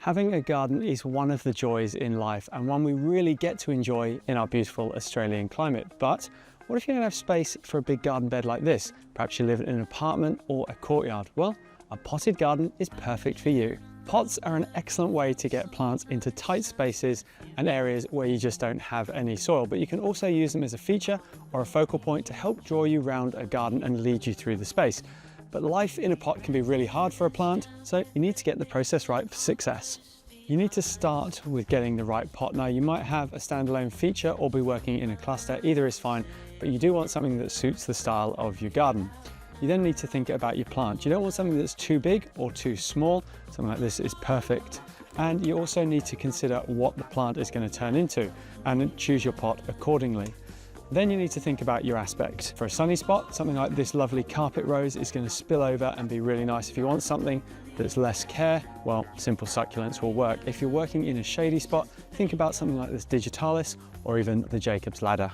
Having a garden is one of the joys in life and one we really get to enjoy in our beautiful Australian climate. But what if you don't have space for a big garden bed like this? Perhaps you live in an apartment or a courtyard. Well, a potted garden is perfect for you. Pots are an excellent way to get plants into tight spaces and areas where you just don't have any soil, but you can also use them as a feature or a focal point to help draw you around a garden and lead you through the space. But life in a pot can be really hard for a plant, so you need to get the process right for success. You need to start with getting the right pot. Now, you might have a standalone feature or be working in a cluster, either is fine, but you do want something that suits the style of your garden. You then need to think about your plant. You don't want something that's too big or too small. Something like this is perfect. And you also need to consider what the plant is going to turn into and choose your pot accordingly. Then you need to think about your aspect. For a sunny spot, something like this lovely carpet rose is going to spill over and be really nice. If you want something that's less care, well, simple succulents will work. If you're working in a shady spot, think about something like this digitalis or even the Jacob's ladder.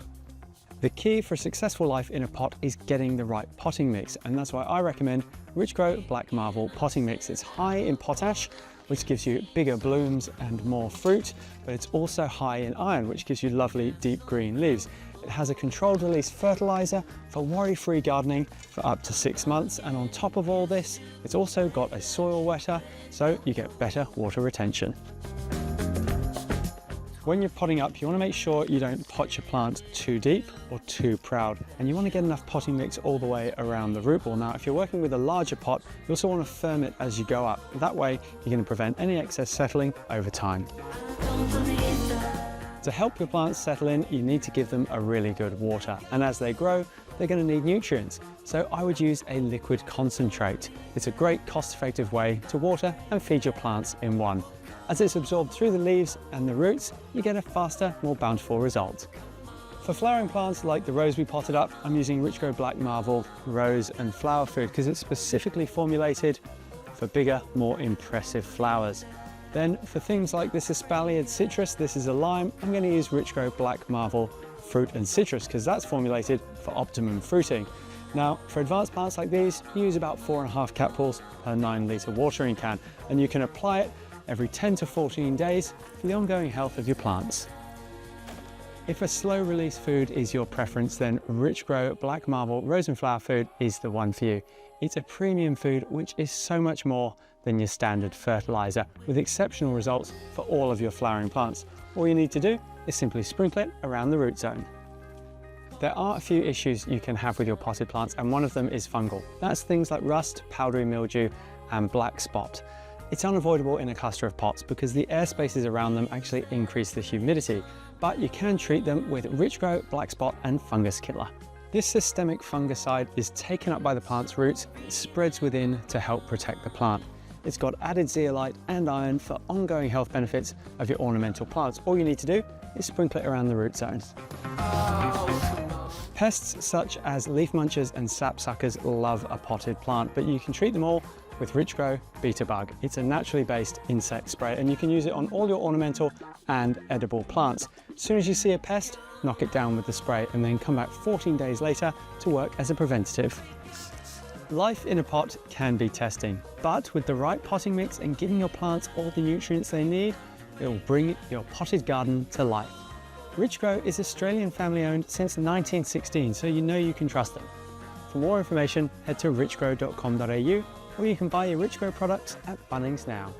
The key for a successful life in a pot is getting the right potting mix, and that's why I recommend Richgro Black Marble potting mix. It's high in potash, which gives you bigger blooms and more fruit, but it's also high in iron, which gives you lovely deep green leaves. It has a controlled release fertilizer for worry-free gardening for up to 6 months, and on top of all this, it's also got a soil wetter, so you get better water retention. When you're potting up, you want to make sure you don't pot your plant too deep or too proud, and you want to get enough potting mix all the way around the root ball. Now, if you're working with a larger pot, you also want to firm it as you go up. That way, you're going to prevent any excess settling over time. To help your plants settle in, you need to give them a really good water, and as they grow, they're going to need nutrients. So I would use a liquid concentrate. It's a great cost-effective way to water and feed your plants in one. As it's absorbed through the leaves and the roots, you get a faster, more bountiful result. For flowering plants like the rose we potted up, I'm using Richgro Black Marble Rose and Flower Food because it's specifically formulated for bigger, more impressive flowers. Then for things like this espaliered citrus, this is a lime, I'm going to use Richgro Black Marble Fruit and Citrus because that's formulated for optimum fruiting. Now, for advanced plants like these, you use about 4.5 capfuls per 9-litre watering can, and you can apply it every 10 to 14 days for the ongoing health of your plants. If a slow release food is your preference, then Richgro Black Marble Rose and Flower Food is the one for you. It's a premium food which is so much more than your standard fertilizer, with exceptional results for all of your flowering plants. All you need to do is simply sprinkle it around the root zone. There are a few issues you can have with your potted plants, and one of them is fungal. That's things like rust, powdery mildew, and black spot. It's unavoidable in a cluster of pots because the air spaces around them actually increase the humidity, but you can treat them with Richgro Black Spot and Fungus Killer. This systemic fungicide is taken up by the plant's roots, it spreads within to help protect the plant. It's got added zeolite and iron for ongoing health benefits of your ornamental plants. All you need to do is sprinkle it around the root zones. Pests such as leaf munchers and sapsuckers love a potted plant, but you can treat them all with Richgro Beta Bug. It's a naturally based insect spray, and you can use it on all your ornamental and edible plants. As soon as you see a pest, knock it down with the spray and then come back 14 days later to work as a preventative. Life in a pot can be testing, but with the right potting mix and giving your plants all the nutrients they need, it will bring your potted garden to life. Richgro is Australian family owned since 1916, so you know you can trust them. For more information, head to richgro.com.au, or you can buy your Richgro products at Bunnings now.